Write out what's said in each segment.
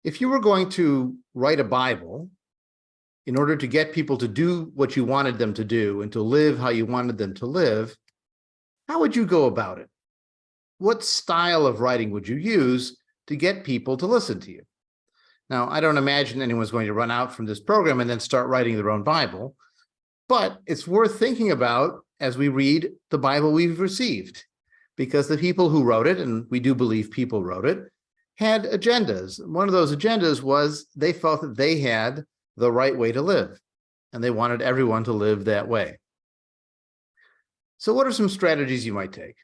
If you were going to write a Bible in order to get people to do what you wanted them to do and to live how you wanted them to live, how would you go about it? What style of writing would you use to get people to listen to you? Now, I don't imagine anyone's going to run out from this program and then start writing their own Bible, but it's worth thinking about as we read the Bible we've received, because the people who wrote it, and we do believe people wrote it, had agendas. One of those agendas was they felt that they had the right way to live, and they wanted everyone to live that way. So what are some strategies you might take?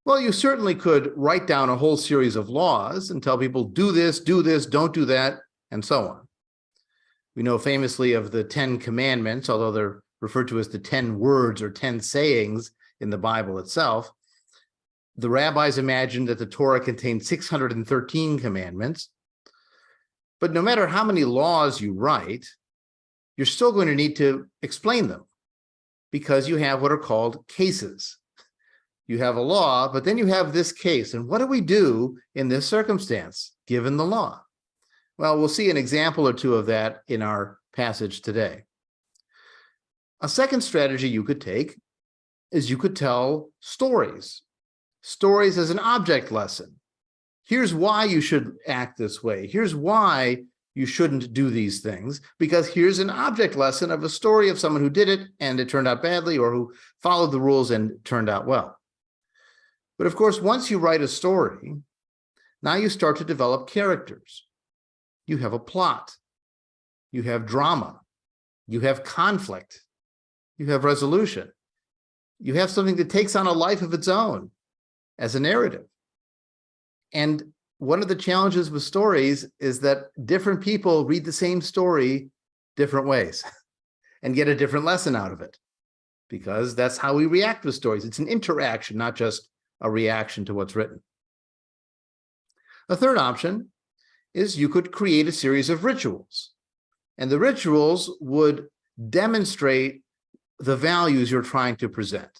Well, you certainly could write down a whole series of laws and tell people, do this, don't do that, and so on. We know famously of the 10 commandments, although they're referred to as the 10 words or 10 sayings in the Bible itself. The rabbis imagined that the Torah contained 613 commandments. But no matter how many laws you write, you're still going to need to explain them because you have what are called cases. You have a law, but then you have this case. And what do we do in this circumstance, given the law? Well, we'll see an example or two of that in our passage today. A second strategy you could take is you could tell stories. Stories as an object lesson. Here's why you should act this way. Here's why you shouldn't do these things, because here's an object lesson of a story of someone who did it and it turned out badly, or who followed the rules and turned out well. But of course, once you write a story, now you start to develop characters. You have a plot. You have drama. You have conflict. You have resolution. You have something that takes on a life of its own as a narrative. And one of the challenges with stories is that different people read the same story different ways and get a different lesson out of it, because that's how we react with stories. It's an interaction, not just a reaction to what's written. A third option is you could create a series of rituals, and the rituals would demonstrate the values you're trying to present,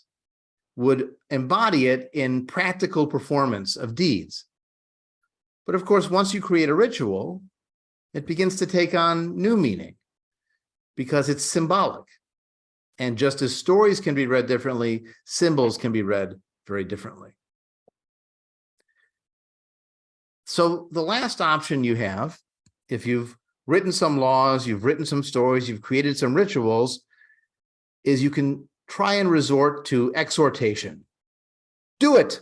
would embody it in practical performance of deeds. But of course, once you create a ritual, it begins to take on new meaning because it's symbolic. And just as stories can be read differently, symbols can be read very differently. So the last option you have, if you've written some laws, you've written some stories, you've created some rituals, is you can try and resort to exhortation. Do it.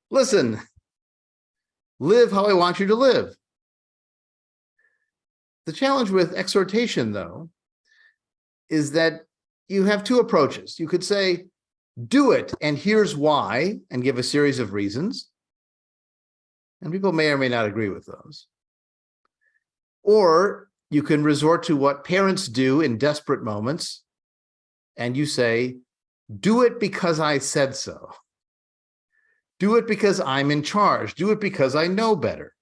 Listen. Live how I want you to live. The challenge with exhortation, though, is that you have two approaches. You could say, do it, and here's why, and give a series of reasons. And people may or may not agree with those. Or you can resort to what parents do in desperate moments, and you say, do it because I said so. Do it because I'm in charge. Do it because I know better.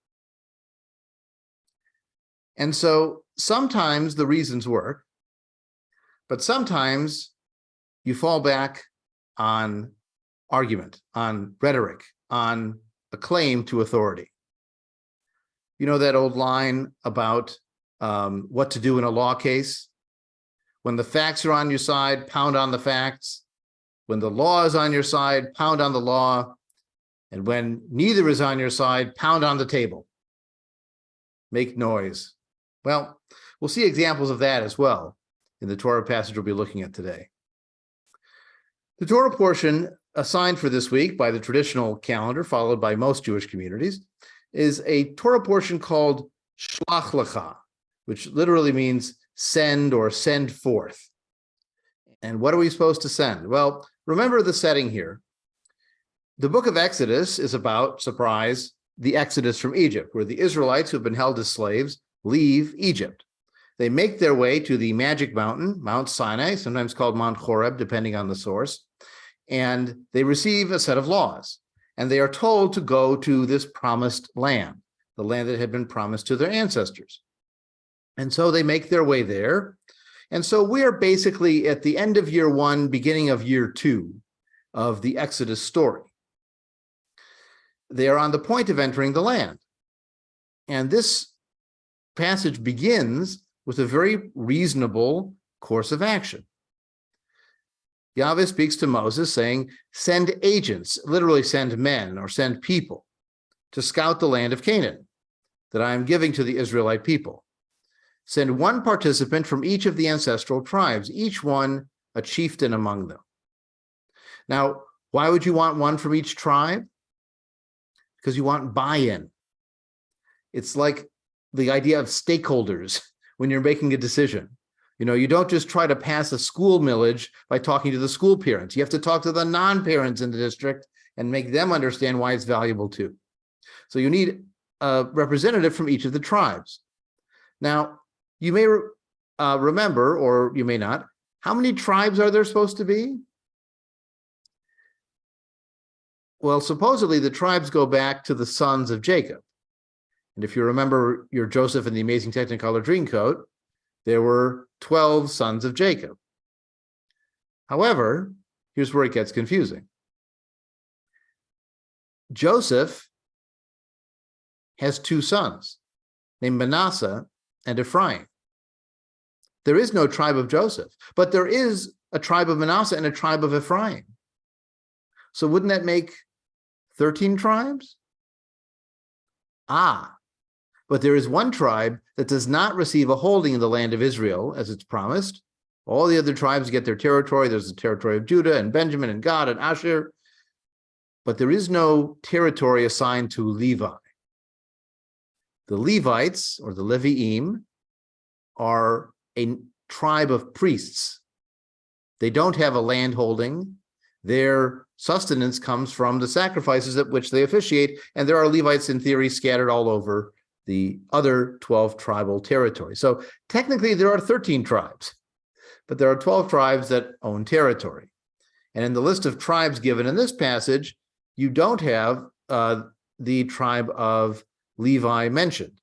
And so sometimes the reasons work, but sometimes you fall back on argument, on rhetoric, on a claim to authority. You know that old line about what to do in a law case? When the facts are on your side, pound on the facts. When the law is on your side, pound on the law. And when neither is on your side, pound on the table. Make noise. Well, we'll see examples of that as well in the Torah passage we'll be looking at today. The Torah portion assigned for this week by the traditional calendar, followed by most Jewish communities, is a Torah portion called Shlach-L'kha, which literally means send or send forth. And what are we supposed to send? Well, remember the setting here. The book of Exodus is about, surprise, the Exodus from Egypt, where the Israelites who have been held as slaves leave Egypt. They make their way to the magic mountain, Mount Sinai, sometimes called Mount Horeb, depending on the source, and they receive a set of laws. And they are told to go to this promised land, the land that had been promised to their ancestors. And so they make their way there. And so we are basically at the end of year one, beginning of year two of the Exodus story. They are on the point of entering the land. And this passage begins with a very reasonable course of action. Yahweh speaks to Moses saying, send agents, literally send men or send people to scout the land of Canaan that I am giving to the Israelite people. Send one participant from each of the ancestral tribes, each one a chieftain among them. Now, why would you want one from each tribe? Because you want buy-in. It's like the idea of stakeholders when you're making a decision. You know, you don't just try to pass a school millage by talking to the school parents. You have to talk to the non-parents in the district and make them understand why it's valuable too. So you need a representative from each of the tribes. Now, you may remember, or you may not, how many tribes are there supposed to be? Well, supposedly the tribes go back to the sons of Jacob. And if you remember your Joseph and the Amazing Technicolor Dreamcoat, there were 12 sons of Jacob. However, here's where it gets confusing. Joseph has two sons named Manasseh and Ephraim. There is no tribe of Joseph, but there is a tribe of Manasseh and a tribe of Ephraim. So wouldn't that make 13 tribes? But there is one tribe that does not receive a holding in the land of Israel as it's promised. All the other tribes get their territory. There's the territory of Judah and Benjamin and Gad and Asher. But there is no territory assigned to Levi. The Levites, or the Leviim, are a tribe of priests. They don't have a land holding. Their sustenance comes from the sacrifices at which they officiate, and there are Levites in theory scattered all over the other 12 tribal territories. So technically there are 13 tribes, but there are 12 tribes that own territory. And in the list of tribes given in this passage, you don't have the tribe of Levi mentioned,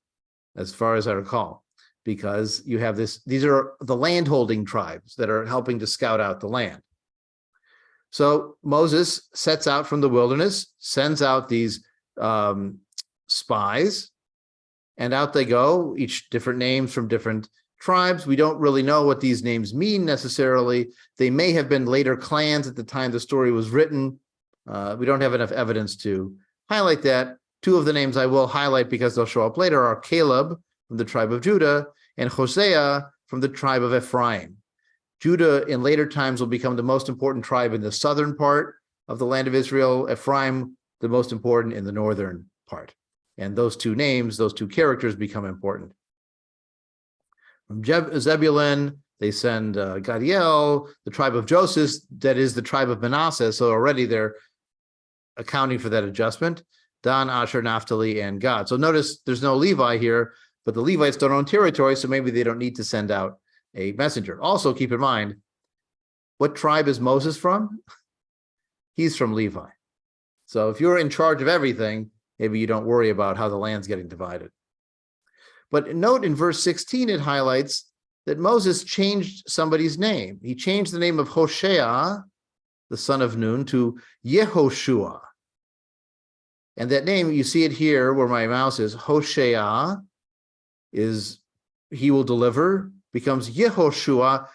as far as I recall, because you have these are the landholding tribes that are helping to scout out the land. So Moses sets out from the wilderness, sends out these spies, and out they go, each different names from different tribes. We don't really know what these names mean necessarily. They may have been later clans at the time the story was written. We don't have enough evidence to highlight that. Two of the names I will highlight because they'll show up later are Caleb from the tribe of Judah and Hosea from the tribe of Ephraim. Judah in later times will become the most important tribe in the southern part of the land of Israel, Ephraim the most important in the northern part. And those two names, those two characters become important. From Zebulun, they send Gadiel, the tribe of Joseph, that is the tribe of Manasseh, so already they're accounting for that adjustment. Dan, Asher, Naphtali, and Gad. So notice there's no Levi here, but the Levites don't own territory, so maybe they don't need to send out a messenger. Also, keep in mind, what tribe is Moses from? He's from Levi. So if you're in charge of everything, maybe you don't worry about how the land's getting divided. But note in verse 16, it highlights that Moses changed somebody's name. He changed the name of Hoshea, the son of Nun, to Yehoshua. And that name, you see it here where my mouse is, Hoshea is he will deliver, becomes Yehoshua,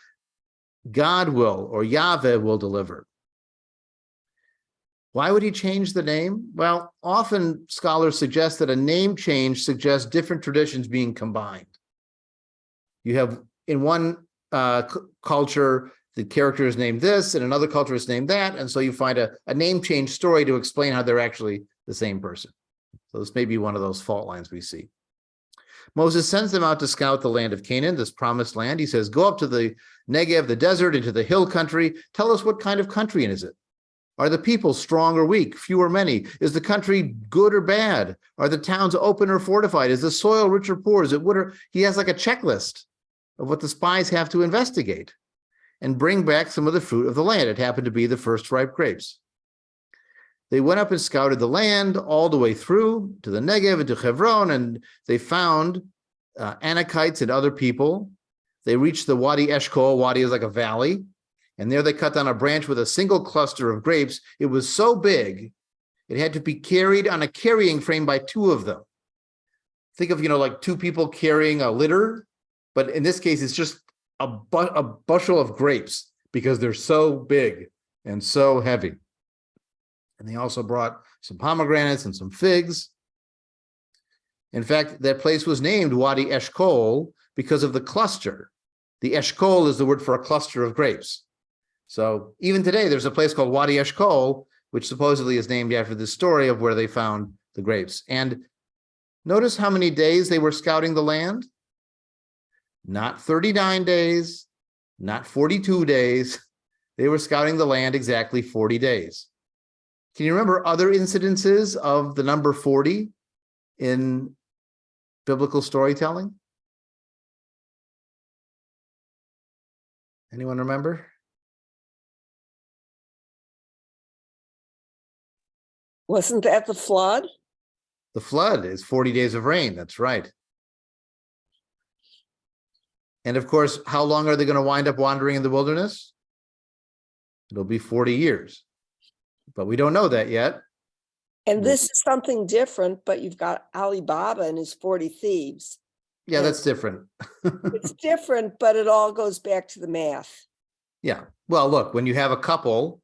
God will, or Yahweh will deliver. Why would he change the name? Well, often scholars suggest that a name change suggests different traditions being combined. You have in one culture, the character is named this, and another culture is named that, and so you find a name change story to explain how they're actually the same person. So this may be one of those fault lines we see. Moses sends them out to scout the land of Canaan, this promised land. He says, go up to the Negev, the desert, into the hill country. Tell us what kind of country is it? Are the people strong or weak, few or many? Is the country good or bad? Are the towns open or fortified? Is the soil rich or poor? Is it wood or... He has like a checklist of what the spies have to investigate and bring back some of the fruit of the land. It happened to be the first ripe grapes. They went up and scouted the land all the way through to the Negev and to Hebron, and they found Anakites and other people. They reached the Wadi Eshkol. Wadi is like a valley. And there they cut down a branch with a single cluster of grapes. It was so big, it had to be carried on a carrying frame by two of them. think of, like two people carrying a litter, but in this case, it's just a bushel of grapes because they're so big and so heavy. And they also brought some pomegranates and some figs. In fact, that place was named Wadi Eshkol because of the cluster. The Eshkol is the word for a cluster of grapes. So even today, there's a place called Wadi Eshkol, which supposedly is named after this story of where they found the grapes. And notice how many days they were scouting the land? Not 39 days, not 42 days. They were scouting the land exactly 40 days. Can you remember other incidences of the number 40 in biblical storytelling? Anyone remember? Wasn't that the flood? The flood is 40 days of rain. That's right. And of course, how long are they going to wind up wandering in the wilderness? It'll be 40 years. But we don't know that yet. And this is something different, but you've got Alibaba and his 40 thieves. Yeah, that's different. It's different, but it all goes back to the math. Yeah. Well, look, when you have a couple,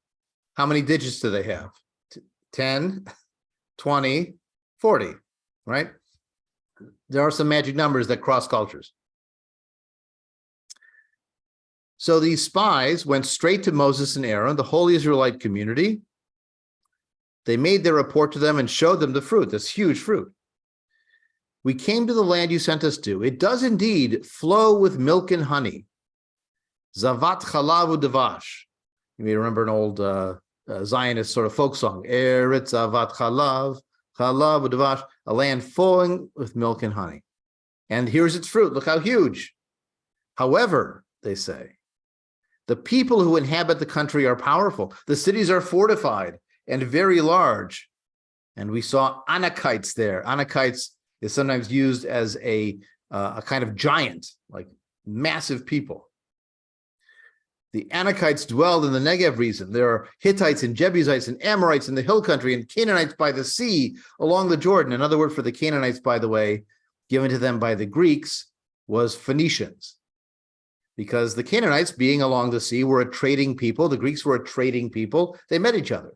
how many digits do they have? 10, 20, 40, right? There are some magic numbers that cross cultures. So these spies went straight to Moses and Aaron, the whole Israelite community. They made their report to them and showed them the fruit, this huge fruit. We came to the land you sent us to. It does indeed flow with milk and honey. Zavat chalav udavash. You may remember an old Zionist sort of folk song. Eretz zavat chalav, chalav udavash. A land flowing with milk and honey. And here's its fruit. Look how huge. However, they say, the people who inhabit the country are powerful. The cities are fortified and very large. And we saw Anakites there. Anakites is sometimes used as a kind of giant, like massive people. The Anakites dwelled in the Negev region. There are Hittites and Jebusites and Amorites in the hill country and Canaanites by the sea along the Jordan. Another word for the Canaanites, by the way, given to them by the Greeks was Phoenicians. Because the Canaanites, being along the sea, were a trading people. The Greeks were a trading people. They met each other.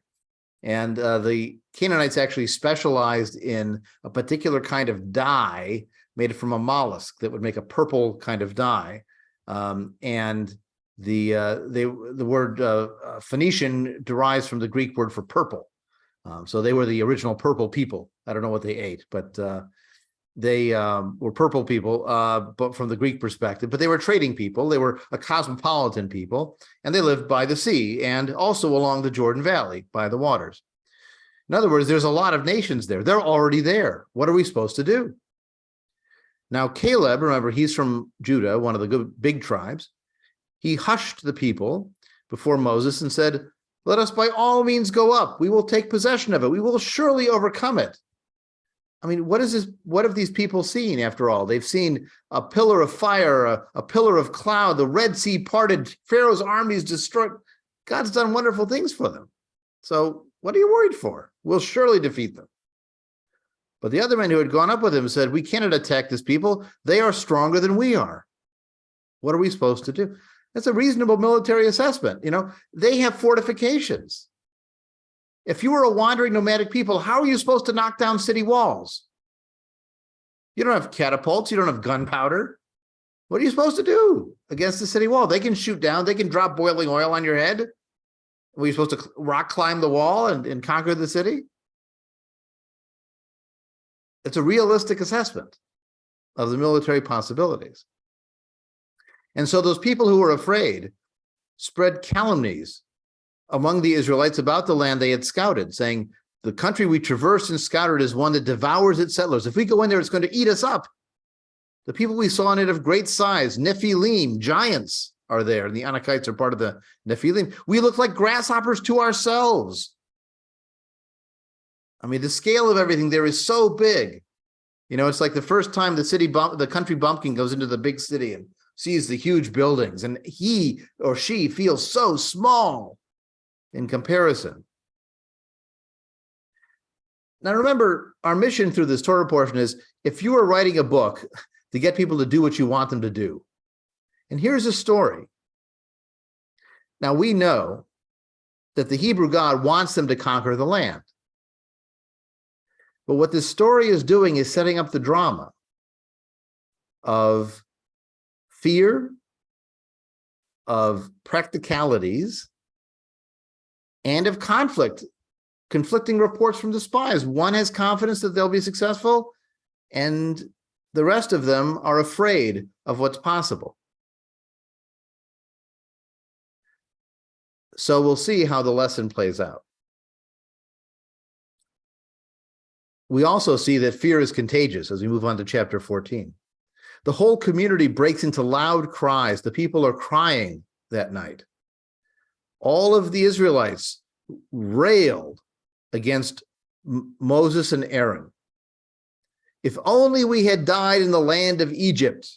And the Canaanites actually specialized in a particular kind of dye made from a mollusk that would make a purple kind of dye. And the word Phoenician derives from the Greek word for purple. So they were the original purple people. I don't know what they ate, but they were purple people, but from the Greek perspective. But they were trading people. They were a cosmopolitan people, and they lived by the sea and also along the Jordan Valley by the waters. In other words, there's a lot of nations there. They're already there. What are we supposed to do? Now, Caleb, remember, he's from Judah, one of the big tribes. He hushed the people before Moses and said, "Let us by all means go up. We will take possession of it. We will surely overcome it." I mean, what have these people seen after all? They've seen a pillar of fire, a pillar of cloud, the Red Sea parted, Pharaoh's armies destroyed. God's done wonderful things for them. So what are you worried for? We'll surely defeat them. But the other men who had gone up with him said, "We cannot attack this people. They are stronger than we are." What are we supposed to do? That's a reasonable military assessment. They have fortifications. If you were a wandering nomadic people, how are you supposed to knock down city walls? You don't have catapults. You don't have gunpowder. What are you supposed to do against the city wall? They can shoot down. They can drop boiling oil on your head. Were you supposed to rock climb the wall and conquer the city? It's a realistic assessment of the military possibilities. And so those people who were afraid spread calumnies among the Israelites about the land they had scouted, saying, "The country we traversed and scouted is one that devours its settlers. If we go in there, it's going to eat us up. The people we saw in it of great size, Nephilim, giants, are there, and the Anakites are part of the Nephilim. We look like grasshoppers to ourselves." I mean, the scale of everything there is so big. It's like the first time the country bumpkin goes into the big city and sees the huge buildings, and he or she feels so small in comparison. Now, remember, our mission through this Torah portion is if you are writing a book to get people to do what you want them to do. And here's a story. Now, we know that the Hebrew God wants them to conquer the land. But what this story is doing is setting up the drama of fear, of practicalities, and of conflict, conflicting reports from the spies. One has confidence that they'll be successful, and the rest of them are afraid of what's possible. So we'll see how the lesson plays out. We also see that fear is contagious as we move on to chapter 14. The whole community breaks into loud cries. The people are crying that night. All of the Israelites railed against Moses and Aaron. If only we had died in the land of Egypt,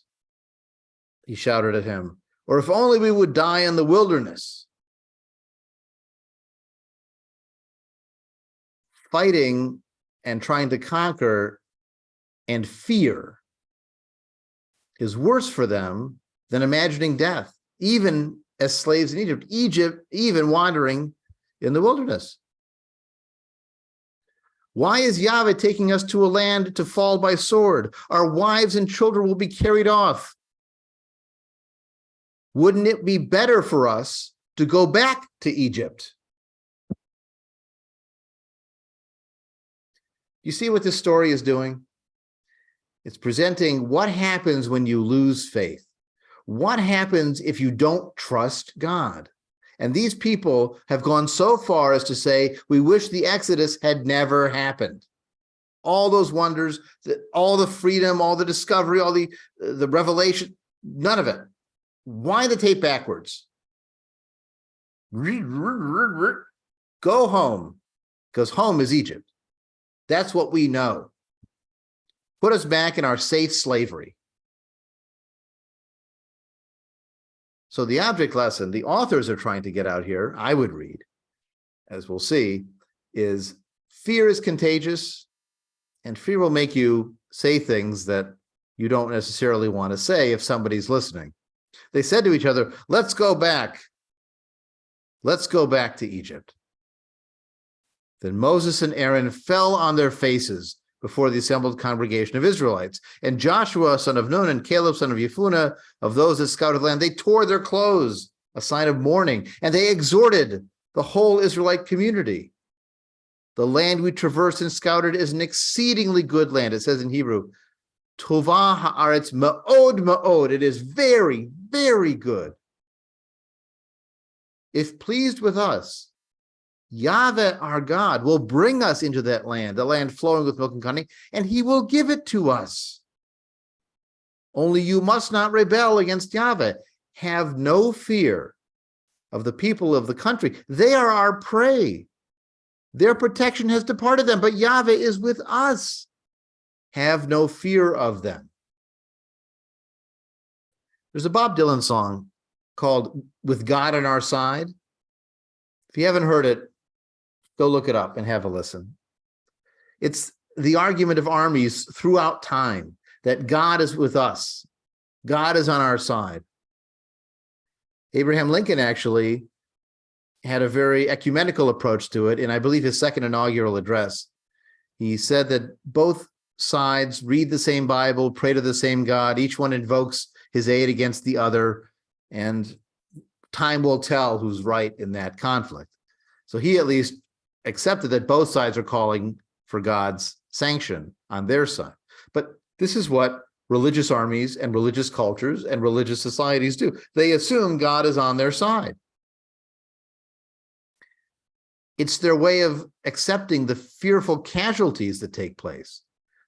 he shouted at him, or if only we would die in the wilderness. Fighting and trying to conquer and fear is worse for them than imagining death, even as slaves in Egypt, even wandering in the wilderness. Why is Yahweh taking us to a land to fall by sword? Our wives and children will be carried off. Wouldn't it be better for us to go back to Egypt? You see what this story is doing? It's presenting what happens when you lose faith. What happens if you don't trust God? And these people have gone so far as to say, we wish the Exodus had never happened. All those wonders, all the freedom, all the discovery, all the revelation, none of it. Why the tape backwards? Go home, because home is Egypt. That's what we know. Put us back in our safe slavery. So the object lesson the authors are trying to get out here, I would read, as we'll see, is fear is contagious, and fear will make you say things that you don't necessarily want to say if somebody's listening. They said to each other, let's go back. Let's go back to Egypt. Then Moses and Aaron fell on their faces before the assembled congregation of Israelites. And Joshua, son of Nun, and Caleb, son of Jephunneh, of those that scouted the land, they tore their clothes, a sign of mourning, and they exhorted the whole Israelite community. The land we traversed and scouted is an exceedingly good land. It says in Hebrew, Tovah haaretz ma'od ma'od. It is very, very good. If pleased with us, Yahweh, our God, will bring us into that land, the land flowing with milk and honey, and he will give it to us. Only you must not rebel against Yahweh. Have no fear of the people of the country. They are our prey. Their protection has departed them, but Yahweh is with us. Have no fear of them. There's a Bob Dylan song called With God on Our Side. If you haven't heard it, go look it up and have a listen. It's the argument of armies throughout time that God is with us. God is on our side. Abraham Lincoln actually had a very ecumenical approach to it, and I believe his second inaugural address. He said that both sides read the same Bible, pray to the same God. Each one invokes his aid against the other, and time will tell who's right in that conflict. So he at least accepted that both sides are calling for God's sanction on their side. But this is what religious armies and religious cultures and religious societies do. They assume God is on their side. It's their way of accepting the fearful casualties that take place,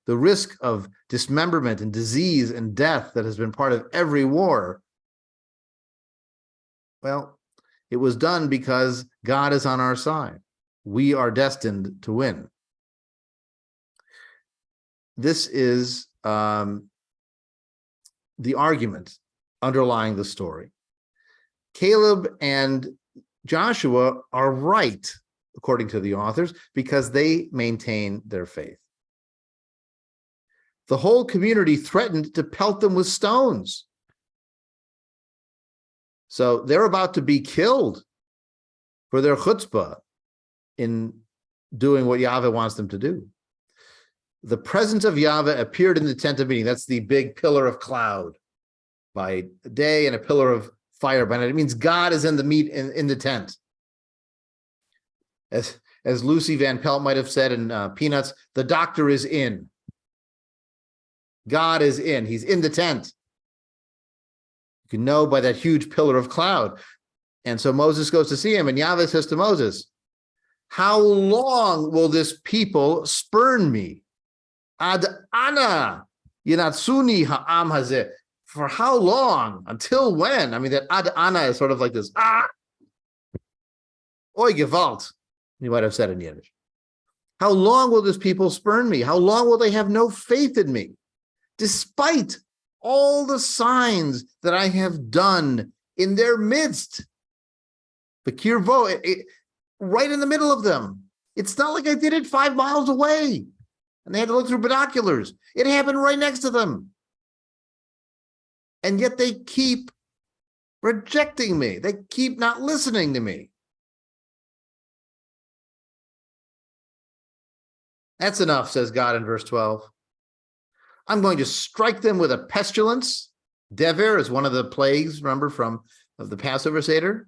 the risk of dismemberment and disease and death that has been part of every war. Well, it was done because God is on our side. We are destined to win. This is the argument underlying the story. Caleb and Joshua are right according to the authors, because they maintain their faith. The whole community threatened to pelt them with stones. So they're about to be killed for their chutzpah in doing what Yahweh wants them to do. The presence of Yahweh appeared in the tent of meeting. That's the big pillar of cloud by day and a pillar of fire by night. It means God is in the tent. As Lucy Van Pelt might have said in Peanuts, the doctor is in. God is in. He's in the tent. You can know by that huge pillar of cloud. And so Moses goes to see him, and Yahweh says to Moses, how long will this people spurn me? Ad ana yinatsuni ha'am hazeh. For how long? Until when? I mean, that ad ana is sort of like this, Oi gewalt, you might have said in Yiddish. How long will this people spurn me? How long will they have no faith in me? Despite all the signs that I have done in their midst. The kirvo, right in the middle of them. It's not like I did it 5 miles away and they had to look through binoculars. It happened right next to them. And yet they keep rejecting me. They keep not listening to me. That's enough, says God in verse 12. I'm going to strike them with a pestilence. Dever is one of the plagues, remember, of the Passover Seder.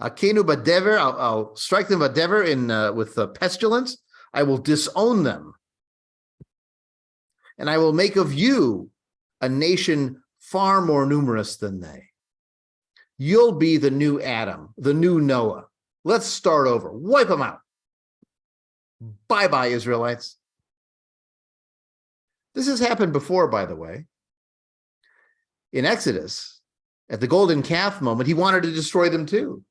Akenu badever, I'll strike them badever with pestilence. I will disown them. And I will make of you a nation far more numerous than they. You'll be the new Adam, the new Noah. Let's start over. Wipe them out. Bye-bye, Israelites. This has happened before, by the way. In Exodus, at the golden calf moment, he wanted to destroy them too.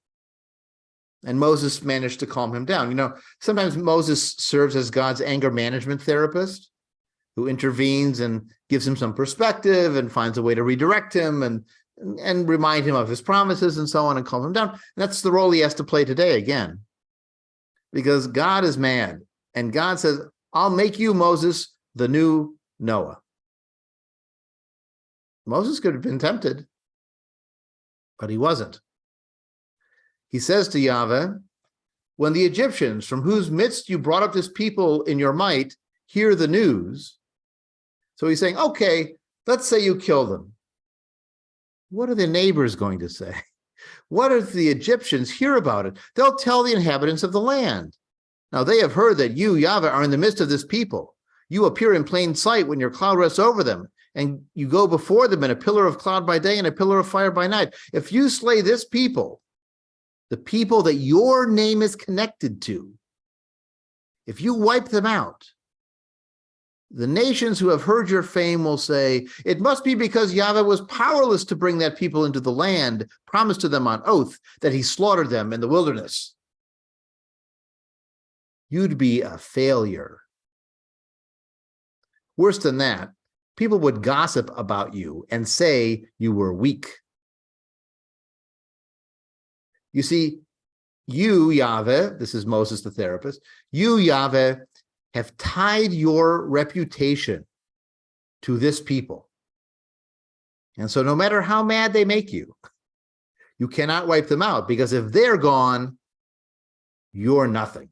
And Moses managed to calm him down. You know, sometimes Moses serves as God's anger management therapist who intervenes and gives him some perspective and finds a way to redirect him and remind him of his promises and so on and calm him down. And that's the role he has to play today again. Because God is mad. And God says, I'll make you, Moses, the new Noah. Moses could have been tempted, but he wasn't. He says to Yahweh, when the Egyptians, from whose midst you brought up this people in your might, hear the news. So he's saying, okay, let's say you kill them. What are the neighbors going to say? What if the Egyptians hear about it? They'll tell the inhabitants of the land. Now they have heard that you, Yahweh, are in the midst of this people. You appear in plain sight when your cloud rests over them, and you go before them in a pillar of cloud by day and a pillar of fire by night. If you slay this people, the people that your name is connected to, if you wipe them out, the nations who have heard your fame will say, it must be because Yahweh was powerless to bring that people into the land promised to them on oath, that he slaughtered them in the wilderness. You'd be a failure. Worse than that, people would gossip about you and say you were weak. You see, you, Yahweh, this is Moses the therapist, you, Yahweh, have tied your reputation to this people. And so no matter how mad they make you, you cannot wipe them out, because if they're gone, you're nothing.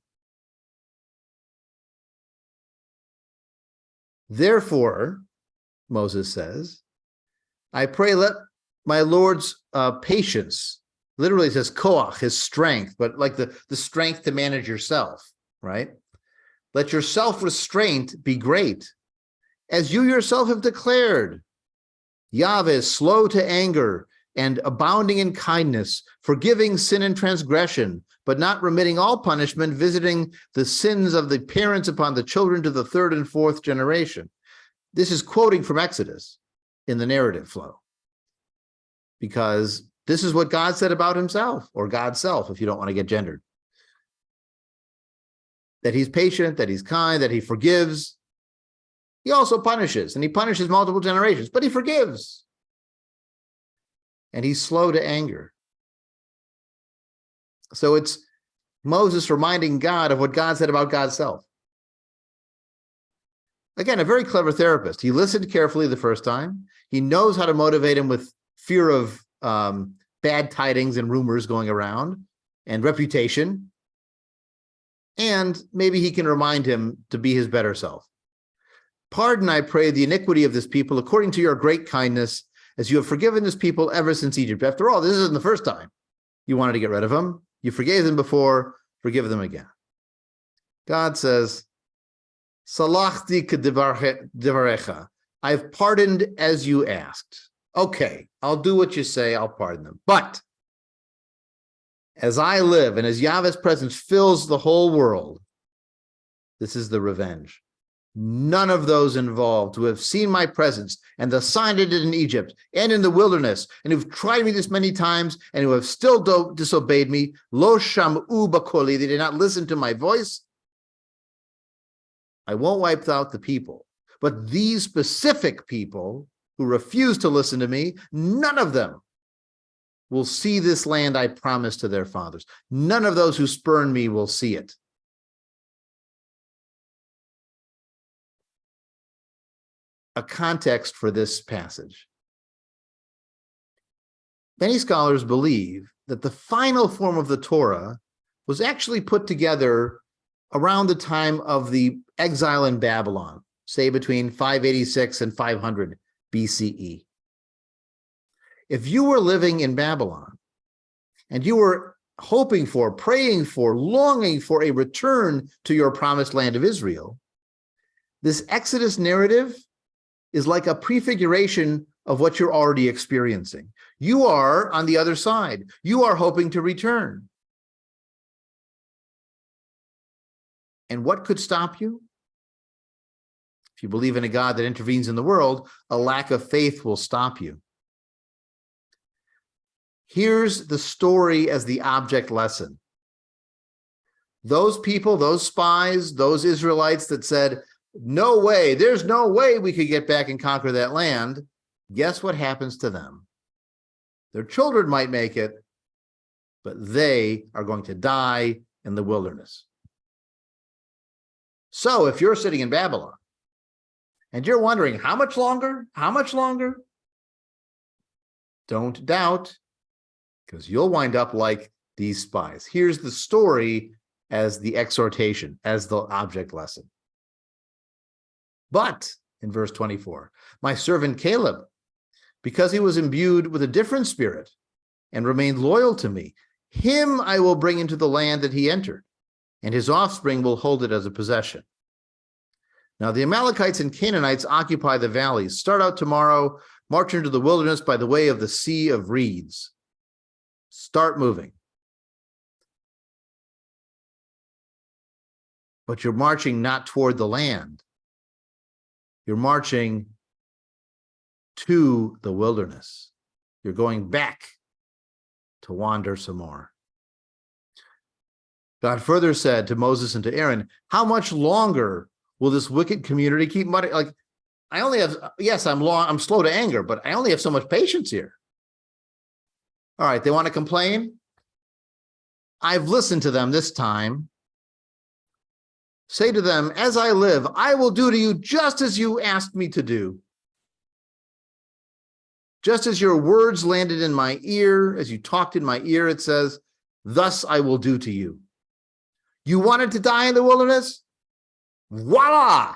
Therefore, Moses says, I pray let my Lord's patience, literally it says koach, his strength, but like the strength to manage yourself, right? Let your self-restraint be great, as you yourself have declared. Yahweh is slow to anger and abounding in kindness, forgiving sin and transgression, but not remitting all punishment, visiting the sins of the parents upon the children to the third and fourth generation. This is quoting from Exodus in the narrative flow, because this is what God said about himself, or God's self, if you don't want to get gendered. That he's patient, that he's kind, that he forgives. He also punishes, and he punishes multiple generations, but he forgives. And he's slow to anger. So it's Moses reminding God of what God said about God's self. Again, a very clever therapist. He listened carefully the first time. He knows how to motivate him with fear of bad tidings and rumors going around and reputation. And maybe he can remind him to be his better self. Pardon, I pray, the iniquity of this people according to your great kindness, as you have forgiven this people ever since Egypt. After all, this isn't the first time you wanted to get rid of them. You forgave them before, forgive them again. God says, Shlach-l'kha, I've pardoned as you asked. Okay, I'll do what you say, I'll pardon them. But as I live and as Yahweh's presence fills the whole world, this is the revenge. None of those involved who have seen my presence and the sign I did in Egypt and in the wilderness, and who've tried me this many times and who have still disobeyed me, lo sham'u b'koli, they did not listen to my voice. I won't wipe out the people, but these specific people who refuse to listen to me, none of them will see this land I promised to their fathers. None of those who spurn me will see it. A context for this passage. Many scholars believe that the final form of the Torah was actually put together around the time of the exile in Babylon, say between 586 and 500 BCE. If you were living in Babylon and you were hoping for, praying for, longing for a return to your promised land of Israel, this Exodus narrative is like a prefiguration of what you're already experiencing. You are on the other side. You are hoping to return. And what could stop you? If you believe in a God that intervenes in the world, a lack of faith will stop you. Here's the story as the object lesson. Those people, those spies, those Israelites that said, no way, there's no way we could get back and conquer that land. Guess what happens to them? Their children might make it, but they are going to die in the wilderness. So if you're sitting in Babylon and you're wondering, how much longer? How much longer? Don't doubt, because you'll wind up like these spies. Here's the story as the exhortation, as the object lesson. But, in verse 24, my servant Caleb, because he was imbued with a different spirit and remained loyal to me, him I will bring into the land that he entered, and his offspring will hold it as a possession. Now the Amalekites and Canaanites occupy the valleys. Start out tomorrow, march into the wilderness by the way of the Sea of Reeds. Start moving. But you're marching not toward the land. You're marching to the wilderness. You're going back to wander some more. God further said to Moses and to Aaron, how much longer will this wicked community keep muttering? Like, I only have, yes, I'm slow to anger, but I only have so much patience here. All right, they want to complain. I've listened to them this time. Say to them, as I live, I will do to you just as you asked me to do. Just as your words landed in my ear, as you talked in my ear, it says, thus I will do to you. You wanted to die in the wilderness? Voila!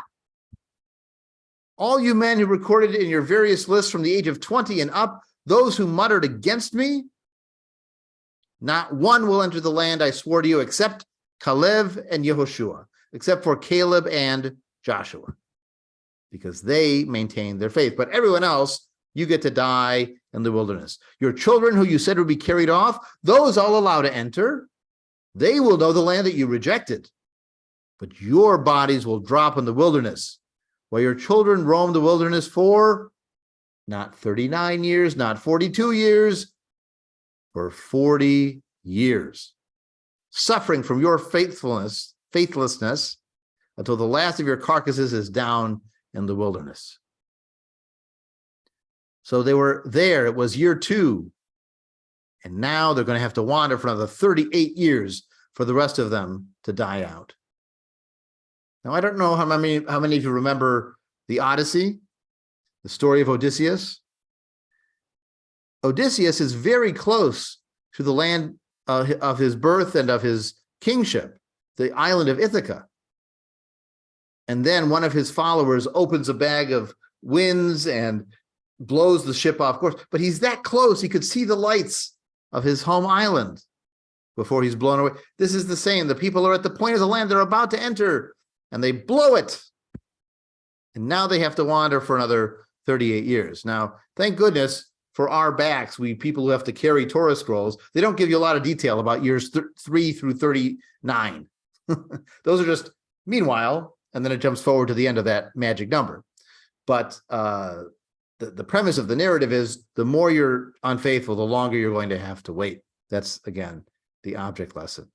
All you men who recorded in your various lists from the age of 20 and up, those who muttered against me, not one will enter the land I swore to you except Caleb and Yehoshua, except for Caleb and Joshua, because they maintained their faith. But everyone else, you get to die in the wilderness. Your children who you said would be carried off, those I'll allow to enter. They will know the land that you rejected. But your bodies will drop in the wilderness, while your children roam the wilderness for not 39 years, not 42 years, for 40 years, suffering from your faithlessness until the last of your carcasses is down in the wilderness. So they were there. It was year 2. And now they're going to have to wander for another 38 years for the rest of them to die out. Now, I don't know how many of you remember the Odyssey, the story of Odysseus. Odysseus is very close to the land of his birth and of his kingship, the island of Ithaca. And then one of his followers opens a bag of winds and blows the ship off course. But he's that close, he could see the lights of his home island before he's blown away. This is the same. The people are at the point of the land they're about to enter, and they blow it. And now they have to wander for another 38 years. Now, thank goodness for our backs, we people who have to carry Torah scrolls, they don't give you a lot of detail about years 3 through 39. Those are just, meanwhile, and then it jumps forward to the end of that magic number. But the premise of the narrative is the more you're unfaithful, the longer you're going to have to wait. That's, again, the object lesson.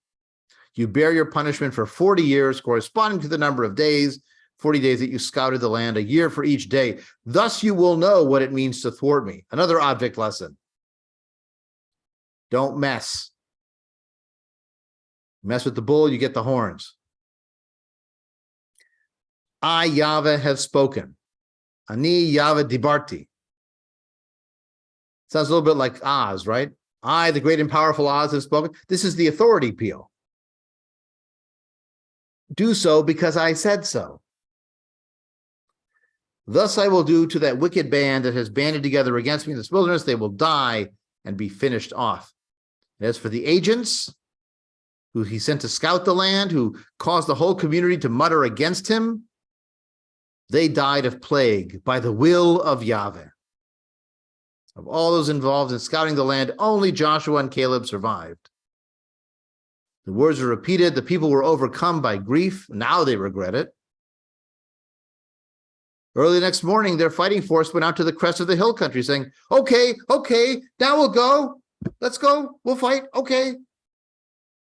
You bear your punishment for 40 years, corresponding to the number of days, 40 days that you scouted the land, a year for each day. Thus you will know what it means to thwart me. Another object lesson. Don't mess. Mess with the bull, you get the horns. I, Yahweh, have spoken. Ani, Yahweh, dibarti. Sounds a little bit like Oz, right? I, the great and powerful Oz, have spoken. This is the authority peal. Do so because I said so. Thus I will do to that wicked band that has banded together against me in this wilderness. They will die and be finished off. And as for the agents who he sent to scout the land, who caused the whole community to mutter against him, they died of plague by the will of Yahweh. Of all those involved in scouting the land, only Joshua and Caleb survived. The words were repeated. The people were overcome by grief. Now they regret it. Early the next morning, their fighting force went out to the crest of the hill country saying, okay, now we'll go. Let's go. We'll fight. Okay.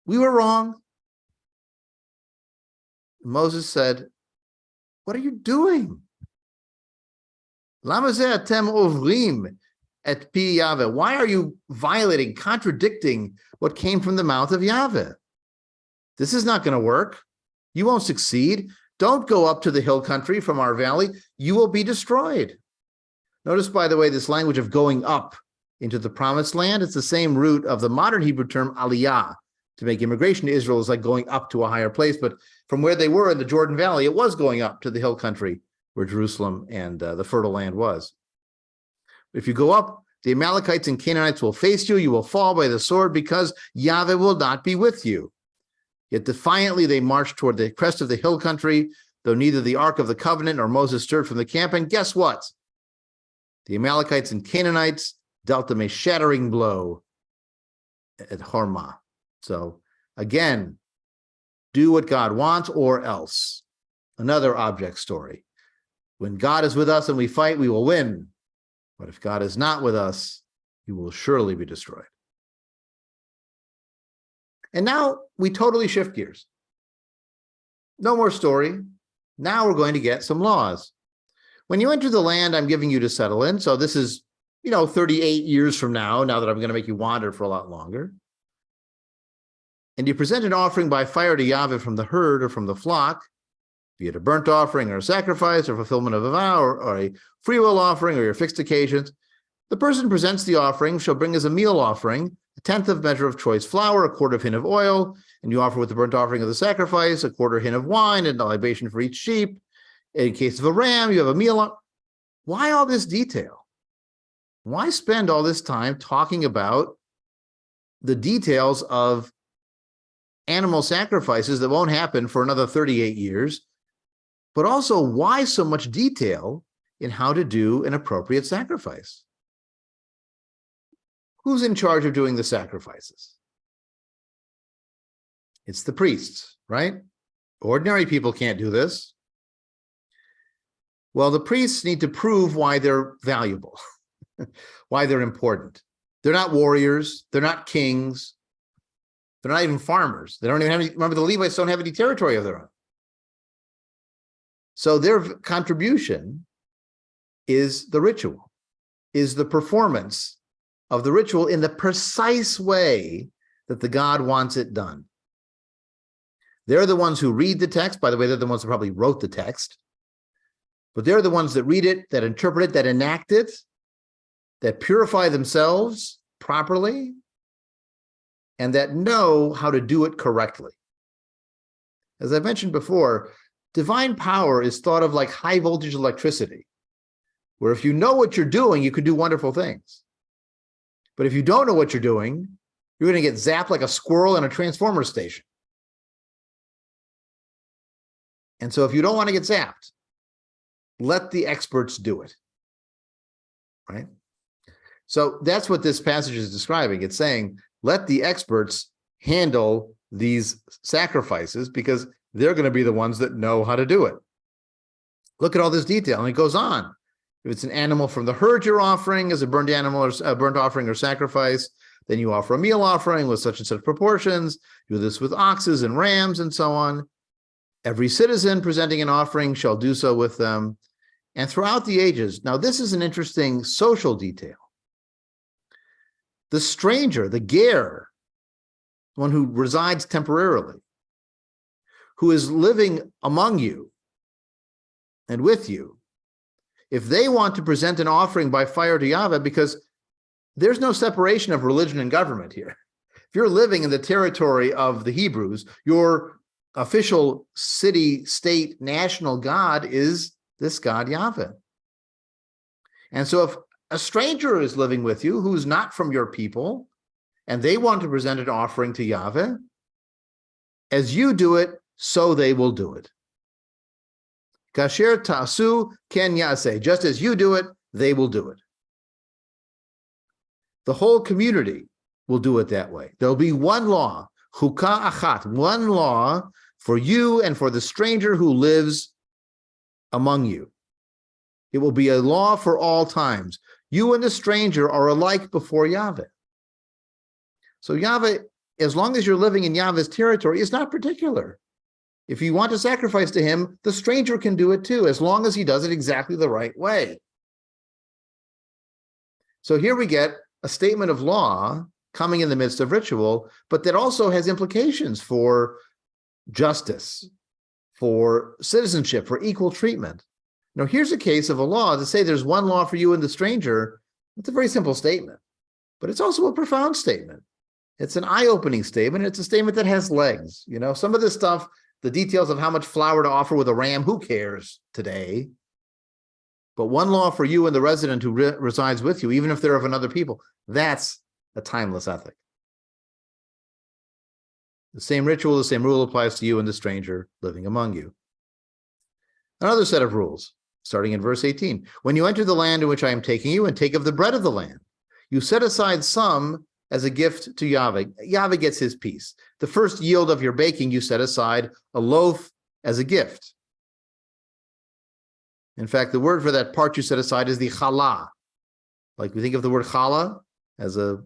We were wrong. Moses said, what are you doing? Lama ze atem ovrim et pi Yahweh. Why are you violating, contradicting what came from the mouth of Yahweh? This is not going to work. You won't succeed. Don't go up to the hill country from our valley. You will be destroyed. Notice, by the way, this language of going up into the promised land, it's the same root of the modern Hebrew term aliyah. To make immigration to Israel is like going up to a higher place. But from where they were in the Jordan Valley, it was going up to the hill country where Jerusalem and the fertile land was. If you go up, the Amalekites and Canaanites will face you. You will fall by the sword because Yahweh will not be with you. Yet defiantly they marched toward the crest of the hill country, though neither the Ark of the Covenant nor Moses stirred from the camp. And guess what? The Amalekites and Canaanites dealt them a shattering blow at Hormah. So again, do what God wants or else. Another object story. When God is with us and we fight, we will win. But if God is not with us, he will surely be destroyed. And now we totally shift gears. No more story. Now we're going to get some laws. When you enter the land I'm giving you to settle in, so this is, 38 years from now that I'm going to make you wander for a lot longer. And you present an offering by fire to Yahweh from the herd or from the flock, be it a burnt offering or a sacrifice or fulfillment of a vow or a freewill offering or your fixed occasions. The person presents the offering shall bring as a meal offering a tenth of measure of choice flour, a quarter of hin of oil, and you offer with the burnt offering of the sacrifice a quarter hin of wine and a libation for each sheep. In case of a ram, you have a meal. Why all this detail? Why spend all this time talking about the details of animal sacrifices that won't happen for another 38 years, but also why so much detail in how to do an appropriate sacrifice? Who's in charge of doing the sacrifices? It's the priests, right? Ordinary people can't do this. Well, the priests need to prove why they're valuable, why they're important. They're not warriors. They're not kings. They're not even farmers. They don't even have any, remember, the Levites don't have any territory of their own. So their contribution is the ritual, is the performance of the ritual in the precise way that the God wants it done. They're the ones who read the text. By the way, they're the ones who probably wrote the text. But they're the ones that read it, that interpret it, that enact it, that purify themselves properly, and that know how to do it correctly. As I mentioned before, divine power is thought of like high voltage electricity, where if you know what you're doing, you can do wonderful things. But if you don't know what you're doing, you're going to get zapped like a squirrel in a transformer station. And so if you don't want to get zapped, let the experts do it, right? So that's what this passage is describing. It's saying, let the experts handle these sacrifices because they're going to be the ones that know how to do it. Look at all this detail, and it goes on. If it's an animal from the herd you're offering as a burnt animal or a burnt offering or sacrifice, then you offer a meal offering with such and such proportions. Do this with oxes and rams and so on. Every citizen presenting an offering shall do so with them. And throughout the ages, now this is an interesting social detail. The stranger, the ger, one who resides temporarily, who is living among you and with you, if they want to present an offering by fire to Yahweh, because there's no separation of religion and government here. If you're living in the territory of the Hebrews, your official city, state, national God is this God Yahweh. And so if a stranger is living with you who's not from your people, and they want to present an offering to Yahweh, as you do it, so they will do it. Kasher ta'asu ken yaseh. Just as you do it, they will do it. The whole community will do it that way. There'll be one law, chukah achat, one law for you and for the stranger who lives among you. It will be a law for all times. You and the stranger are alike before Yahweh. So Yahweh, as long as you're living in Yahweh's territory, is not particular. If you want to sacrifice to him, the stranger can do it too, as long as he does it exactly the right way. So here we get a statement of law coming in the midst of ritual, but that also has implications for justice, for citizenship, for equal treatment. Now, here's a case of a law to say there's one law for you and the stranger. It's a very simple statement, but it's also a profound statement. It's an eye-opening statement. It's a statement that has legs. You know, some of this stuff, the details of how much flour to offer with a ram, who cares today? But one law for you and the resident who resides with you, even if they're of another people, that's a timeless ethic. The same ritual, the same rule applies to you and the stranger living among you. Another set of rules, starting in verse 18. When you enter the land in which I am taking you and take of the bread of the land, you set aside some as a gift to Yahweh. Yahweh gets his piece. The first yield of your baking, you set aside a loaf as a gift. In fact, the word for that part you set aside is the challah. Like we think of the word challah as a,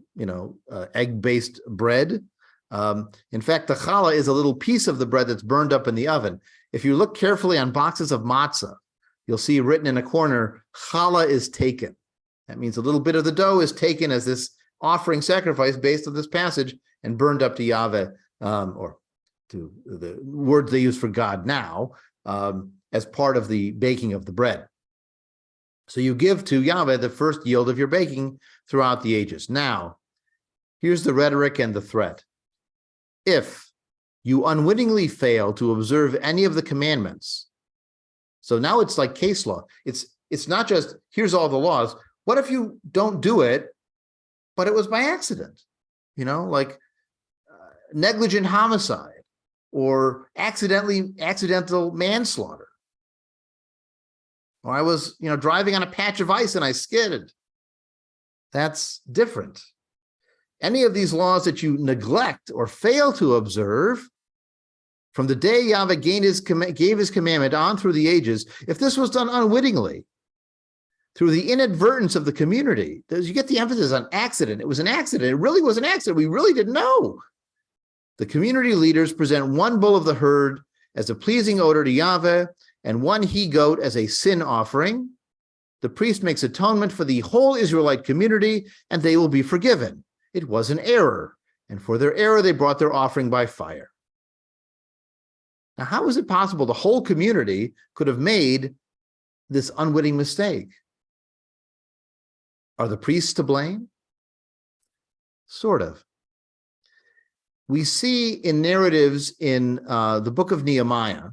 egg-based bread. In fact, the challah is a little piece of the bread that's burned up in the oven. If you look carefully on boxes of matzah, you'll see written in a corner, challah is taken. That means a little bit of the dough is taken as this offering sacrifice based on this passage and burned up to Yahweh, or to the words they use for God now, as part of the baking of the bread. So you give to Yahweh the first yield of your baking throughout the ages. Now, here's the rhetoric and the threat. If you unwittingly fail to observe any of the commandments, so now it's like case law. It's not just, here's all the laws. What if you don't do it, but it was by accident? Like negligent homicide or accidental manslaughter. Or I was, driving on a patch of ice and I skidded. That's different. Any of these laws that you neglect or fail to observe, from the day Yahweh gave his commandment on through the ages, if this was done unwittingly, through the inadvertence of the community, you get the emphasis on accident. It was an accident. It really was an accident. We really didn't know. The community leaders present one bull of the herd as a pleasing odor to Yahweh and one he-goat as a sin offering. The priest makes atonement for the whole Israelite community, and they will be forgiven. It was an error, and for their error they brought their offering by fire. Now, how is it possible the whole community could have made this unwitting mistake? Are the priests to blame? Sort of. We see in narratives in the book of Nehemiah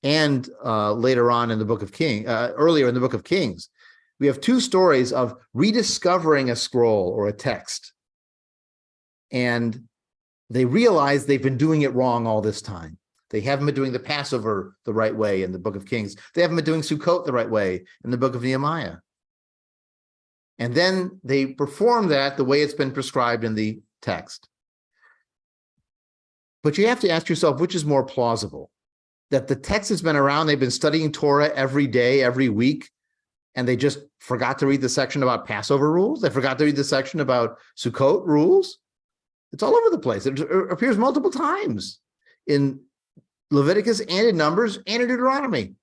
and later on in the book of earlier in the book of Kings, we have two stories of rediscovering a scroll or a text. And they realize they've been doing it wrong all this time. They haven't been doing the Passover the right way in the book of Kings. They haven't been doing Sukkot the right way in the book of Nehemiah. And then they perform that the way it's been prescribed in the text. But you have to ask yourself, which is more plausible? That the text has been around, they've been studying Torah every day, every week, and they just forgot to read the section about Passover rules? They forgot to read the section about Sukkot rules? It's all over the place. It appears multiple times in Leviticus and in Numbers and in Deuteronomy.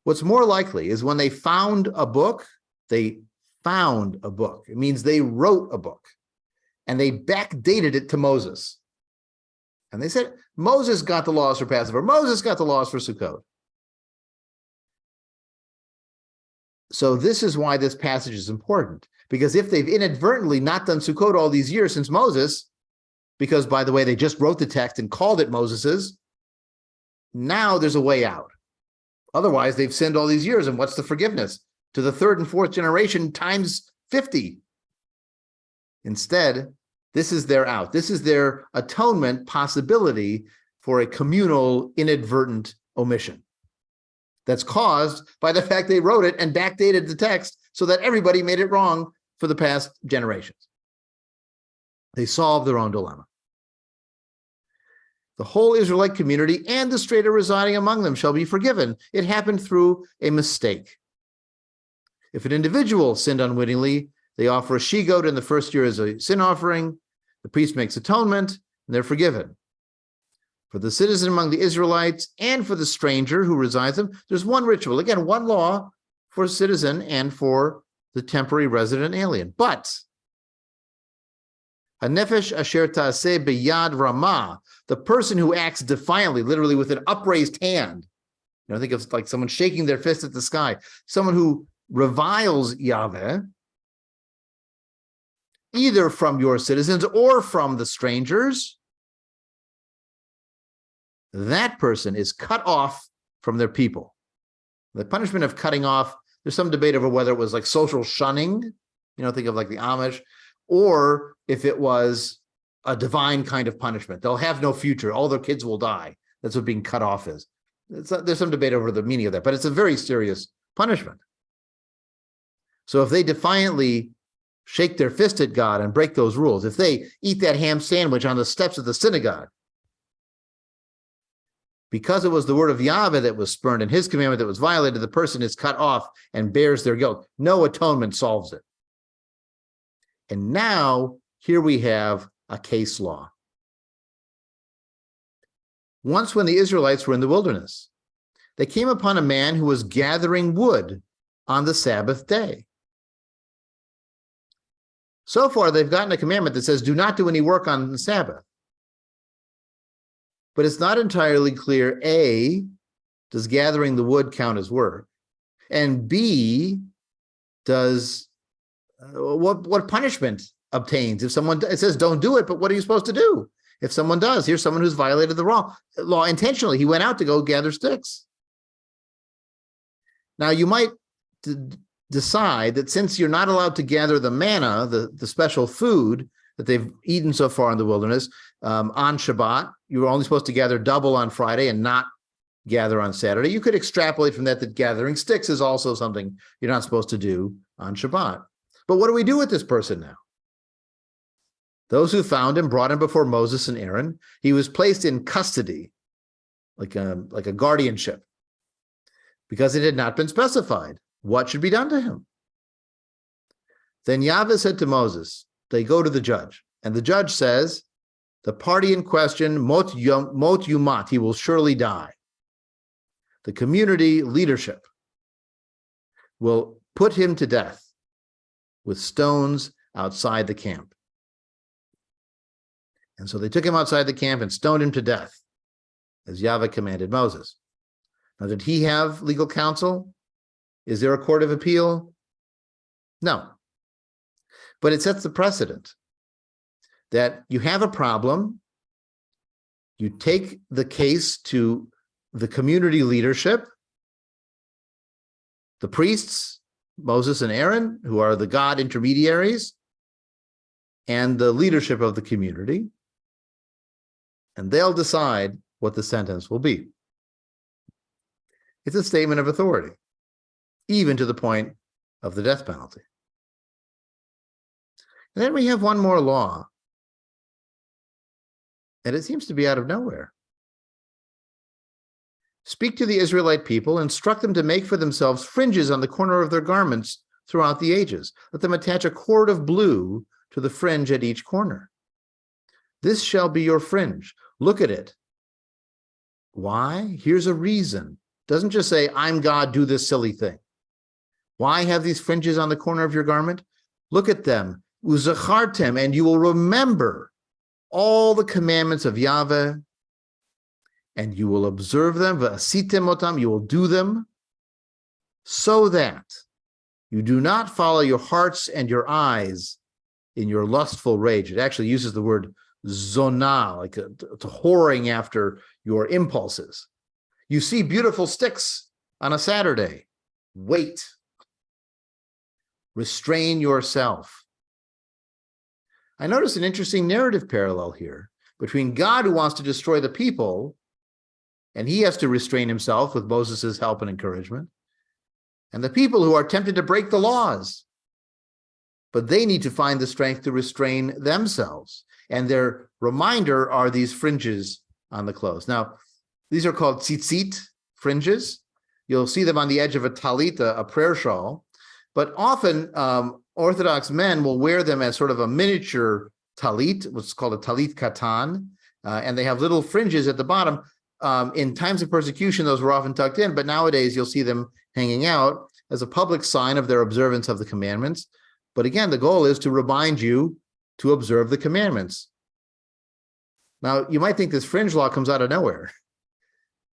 What's more likely is when they found a book, they found a book. It means they wrote a book and they backdated it to Moses. And they said, Moses got the laws for Passover. Moses got the laws for Sukkot. So this is why this passage is important, because if they've inadvertently not done Sukkot all these years since Moses, because, by the way, they just wrote the text and called it Moses's, now there's a way out. Otherwise, they've sinned all these years, and what's the forgiveness? To the third and fourth generation times 50. Instead, this is their out. This is their atonement possibility for a communal inadvertent omission that's caused by the fact they wrote it and backdated the text so that everybody made it wrong for the past generations. They solved their own dilemma. The whole Israelite community and the stranger residing among them shall be forgiven. It happened through a mistake. If an individual sinned unwittingly, they offer a she-goat in the first year as a sin offering. The priest makes atonement, and they're forgiven. For the citizen among the Israelites and for the stranger who resides them, there's one ritual. Again, one law for citizen and for the temporary resident alien. But Hanefesh asher ta'aseh beyad ramah, the person who acts defiantly, literally with an upraised hand. You know, think of like someone shaking their fist at the sky. Someone who reviles Yahweh, either from your citizens or from the strangers, that person is cut off from their people. The punishment of cutting off, there's some debate over whether it was like social shunning, you know, think of like the Amish, or if it was a divine kind of punishment. They'll have no future. All their kids will die. That's what being cut off is. There's some debate over the meaning of that, but it's a very serious punishment. So if they defiantly shake their fist at God and break those rules, if they eat that ham sandwich on the steps of the synagogue, because it was the word of Yahweh that was spurned and his commandment that was violated, the person is cut off and bears their guilt. No atonement solves it. And now, here we have a case law. Once when the Israelites were in the wilderness, they came upon a man who was gathering wood on the Sabbath day. So far, they've gotten a commandment that says, do not do any work on the Sabbath. But it's not entirely clear, A, does gathering the wood count as work? And B, does what punishment obtains if someone, it says don't do it, but what are you supposed to do if someone does? Here's someone who's violated the law intentionally. He went out to go gather sticks. Now, you might decide that since you're not allowed to gather the manna, the special food that they've eaten so far in the wilderness, on Shabbat, you were only supposed to gather double on Friday and not gather on Saturday. You could extrapolate from that gathering sticks is also something you're not supposed to do on Shabbat. But what do we do with this person now? Those who found him brought him before Moses and Aaron. He was placed in custody, like a guardianship, because it had not been specified what should be done to him. Then Yahweh said to Moses, they go to the judge, and the judge says, the party in question, mot yumat, he will surely die. The community leadership will put him to death with stones outside the camp. And so they took him outside the camp and stoned him to death. as Yahweh commanded Moses. Now, did he have legal counsel? Is there a court of appeal? No. But it sets the precedent that you have a problem, you take the case to the community leadership, the priests, Moses and Aaron, who are the God intermediaries, and the leadership of the community, and they'll decide what the sentence will be. It's a statement of authority, even to the point of the death penalty. And then we have one more law, and it seems to be out of nowhere. Speak to the Israelite people, instruct them to make for themselves fringes on the corner of their garments throughout the ages. Let them attach a cord of blue to the fringe at each corner. This shall be your fringe. Look at it. Why? Here's a reason. Doesn't just say, I'm God, do this silly thing. Why have these fringes on the corner of your garment? Look at them. Uzachartem, and you will remember all the commandments of Yahweh, and you will observe them. V'asitem otam, you will do them, so that you do not follow your hearts and your eyes in your lustful rage. It actually uses the word zonah, like a whoring after your impulses. You see beautiful sticks on a Saturday. Wait. Restrain yourself. I notice an interesting narrative parallel here between God, who wants to destroy the people, and he has to restrain himself with Moses' help and encouragement, and the people who are tempted to break the laws, but they need to find the strength to restrain themselves. And their reminder are these fringes on the clothes. Now, these are called tzitzit, fringes. You'll see them on the edge of a talit, a prayer shawl. But often, Orthodox men will wear them as sort of a miniature talit, what's called a talit katan, and they have little fringes at the bottom. In times of persecution, those were often tucked in, but nowadays you'll see them hanging out as a public sign of their observance of the commandments. But again, the goal is to remind you to observe the commandments. Now, you might think this fringe law comes out of nowhere,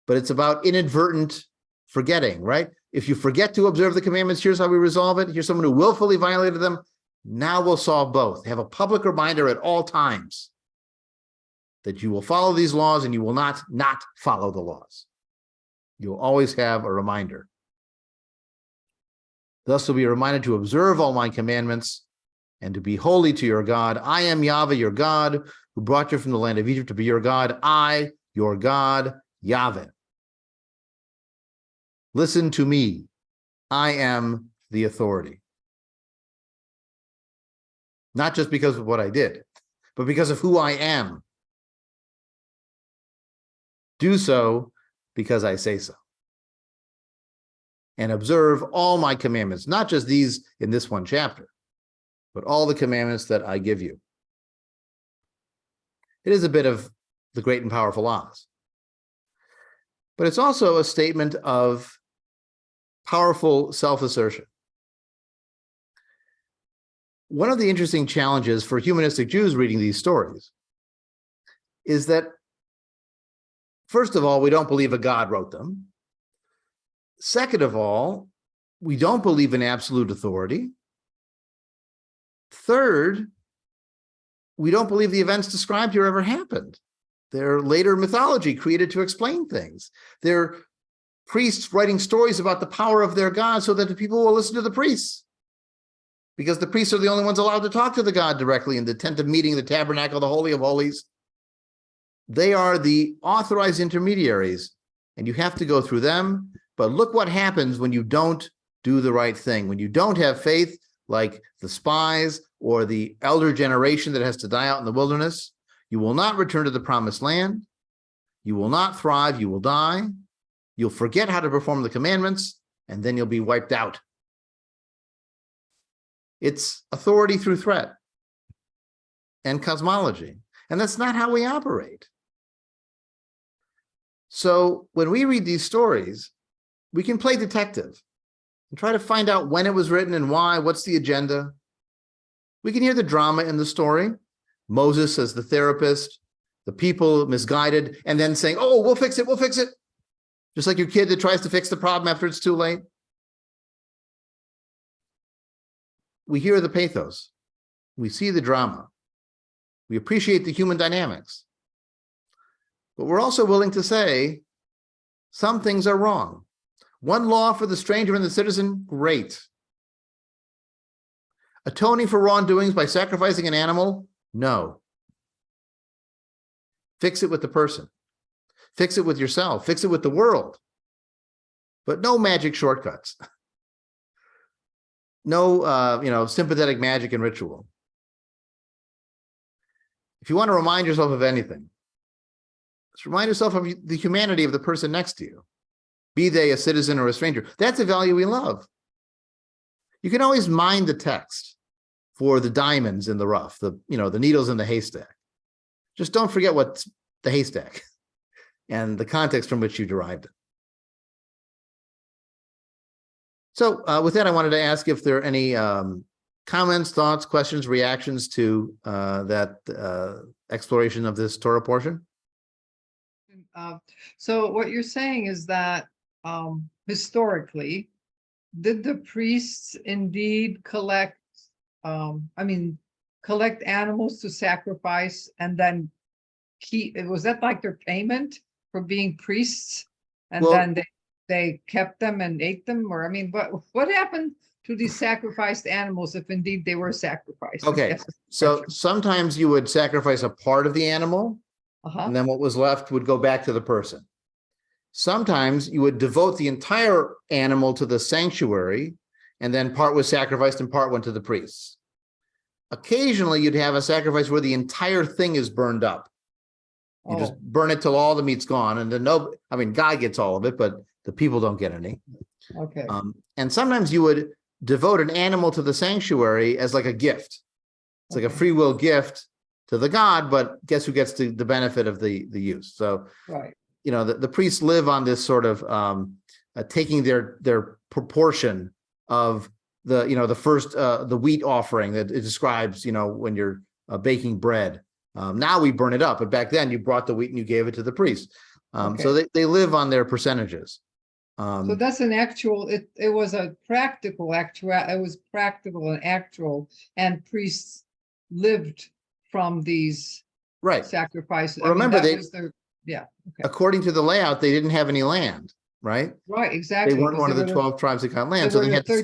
but it's about inadvertent forgetting, right? If you forget to observe the commandments, here's how we resolve it. Here's someone who willfully violated them. Now we'll solve both. Have a public reminder at all times that you will follow these laws and you will not follow the laws. You'll always have a reminder. Thus will be reminded to observe all my commandments and to be holy to your God. I am Yahweh, your God, who brought you from the land of Egypt to be your God. I, your God, Yahweh. Listen to me. I am the authority. Not just because of what I did, but because of who I am. Do so because I say so. And observe all my commandments, not just these in this one chapter, but all the commandments that I give you. It is a bit of the great and powerful laws. But it's also a statement of powerful self-assertion. One of the interesting challenges for humanistic Jews reading these stories is that, first of all, we don't believe a God wrote them. Second of all, we don't believe in absolute authority. Third, we don't believe the events described here ever happened. They're later mythology created to explain things. They're priests writing stories about the power of their God so that the people will listen to the priests, because the priests are the only ones allowed to talk to the God directly in the tent of meeting, the tabernacle, the Holy of Holies. They are the authorized intermediaries, and you have to go through them. But look what happens when you don't do the right thing, when you don't have faith, like the spies or the elder generation that has to die out in the wilderness. You will not return to the promised land. You will not thrive. You will die. You'll forget how to perform the commandments, and then you'll be wiped out. It's authority through threat and cosmology, and that's not how we operate. So when we read these stories, we can play detective and try to find out when it was written and why, what's the agenda. We can hear the drama in the story. Moses as the therapist, the people misguided, and then saying, oh, we'll fix it, we'll fix it. Just like your kid that tries to fix the problem after it's too late. We hear the pathos. We see the drama. We appreciate the human dynamics. But we're also willing to say some things are wrong. One law for the stranger and the citizen, great. Atoning for wrongdoings by sacrificing an animal, no. Fix it with the person. Fix it with yourself. Fix it with the world. But no magic shortcuts. No, sympathetic magic and ritual. If you want to remind yourself of anything, just remind yourself of the humanity of the person next to you, be they a citizen or a stranger. That's a value we love. You can always mine the text for the diamonds in the rough, the needles in the haystack. Just don't forget what's the haystack and the context from which you derived it. So with that, I wanted to ask if there are any comments, thoughts, questions, reactions to that exploration of this Torah portion. So what you're saying is that historically, did the priests indeed collect animals to sacrifice and then keep? Was that like their payment for being priests? And then they kept them and ate them? Or what happened to these sacrificed animals if indeed they were sacrificed? Okay, so sometimes you would sacrifice a part of the animal, and then what was left would go back to the person. Sometimes you would devote the entire animal to the sanctuary, and then part was sacrificed and part went to the priests. Occasionally, you'd have a sacrifice where the entire thing is burned up. You just burn it till all the meat's gone, and then God gets all of it, but the people don't get any. Okay. And sometimes you would devote an animal to the sanctuary as like a gift. It's like a free will gift to the god, but guess who gets the benefit of the use? So, right. The priests live on this sort of taking their proportion of the first the wheat offering that it describes, when you're baking bread. Now we burn it up, but back then you brought the wheat and you gave it to the priest. So they live on their percentages. So that's an actual, it was a practical it was practical and actual, and priests lived from these sacrifices. Well, remember, according to the layout, they didn't have any land, right? Right, exactly. They weren't one of the 12 tribes that got land. So they had the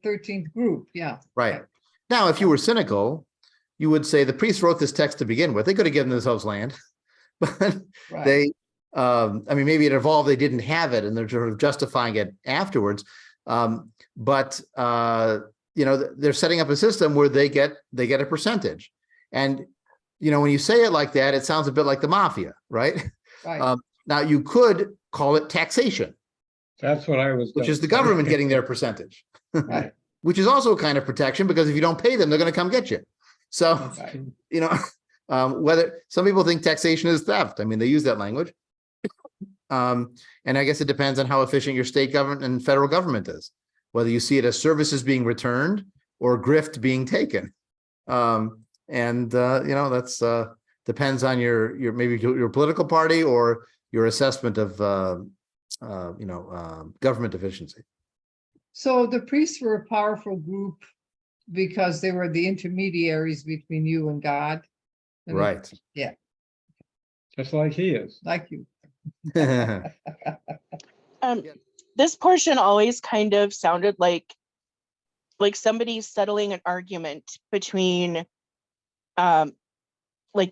13th group, yeah. Right. Now, if you were cynical, you would say the priests wrote this text to begin with. They could have given themselves land, but they maybe it evolved, they didn't have it, and they're sort of justifying it afterwards. But they're setting up a system where they get a percentage. And, when you say it like that, it sounds a bit like the mafia, right? Right. Now, you could call it taxation. That's what I was. Which is the government getting their percentage. Right. Which is also a kind of protection, because if you don't pay them, they're going to come get you. So, whether some people think taxation is theft. They use that language. And I guess it depends on how efficient your state government and federal government is, whether you see it as services being returned or grift being taken. That's depends on your maybe your political party or your assessment of government efficiency. So the priests were a powerful group because they were the intermediaries between you and God. Right. Just like he is. Like you. This portion always kind of sounded like somebody settling an argument between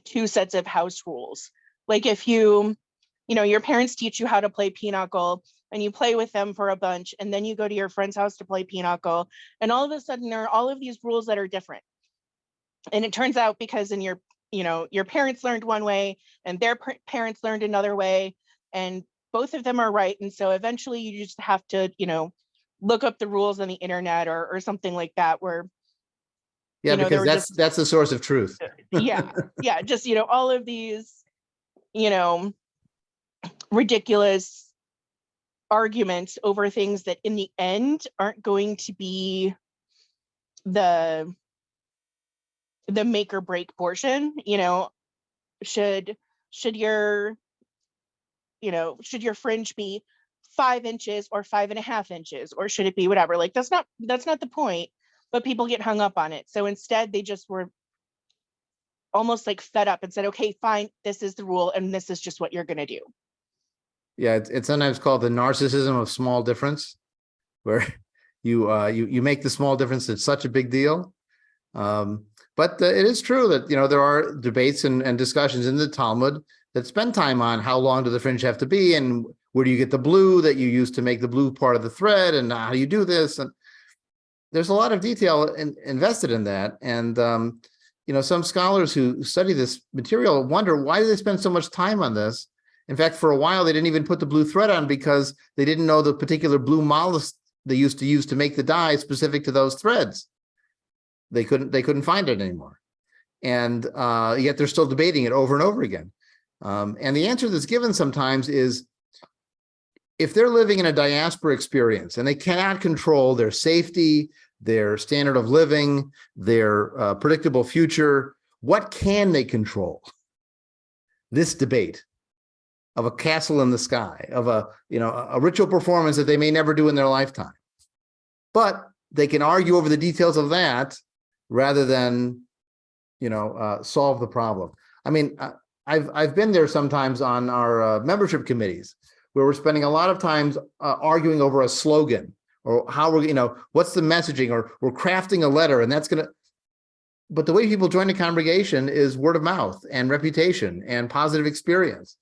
two sets of house rules. Like if your parents teach you how to play pinochle and you play with them for a bunch, and then you go to your friend's house to play pinochle, and all of a sudden there are all of these rules that are different. And it turns out because your parents learned one way and their parents learned another way, and both of them are right. And so eventually you just have to, look up the rules on the internet or something like that, where because that's the source of truth. Just all of these ridiculous arguments over things that in the end aren't going to be the make or break portion. Should should your, should your fringe be 5 inches or 5.5 inches, or should it be whatever? Like, that's not the point, but people get hung up on it. So instead they just were almost like fed up and said, okay, fine, this is the rule and this is just what you're going to do. Yeah, it's sometimes called the narcissism of small difference, where you make the small difference it's such a big deal. But it is true that there are debates and discussions in the Talmud that spend time on how long do the fringe have to be, and where do you get the blue that you use to make the blue part of the thread, and how do you do this? And there's a lot of detail invested in that. And some scholars who study this material wonder, why do they spend so much time on this? In fact, for a while, they didn't even put the blue thread on because they didn't know the particular blue molasses they used to use to make the dye specific to those threads. They couldn't find it anymore. And yet they're still debating it over and over again. And the answer that's given sometimes is, if they're living in a diaspora experience and they cannot control their safety, their standard of living, their predictable future, what can they control? This debate of a castle in the sky, of a ritual performance that they may never do in their lifetime. But they can argue over the details of that rather than, solve the problem. I mean, I've been there sometimes on our membership committees, where we're spending a lot of time arguing over a slogan, or how we're, what's the messaging, or we're crafting a letter, and that's going to, but the way people join the congregation is word of mouth and reputation and positive experience,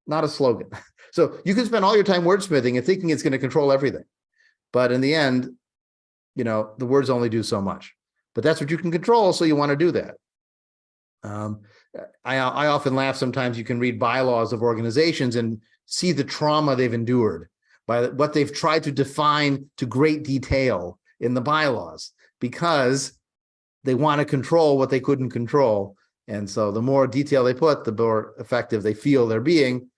not a slogan. So you can spend all your time wordsmithing and thinking it's going to control everything. But in the end, the words only do so much. But that's what you can control, so you want to do that. I often laugh sometimes. You can read bylaws of organizations and see the trauma they've endured by what they've tried to define to great detail in the bylaws, because they want to control what they couldn't control. And so the more detail they put, the more effective they feel they're being.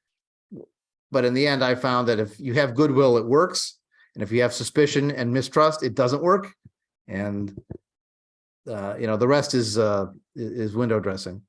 But in the end, I found that if you have goodwill, it works. And if you have suspicion and mistrust, it doesn't work. And the rest is window dressing.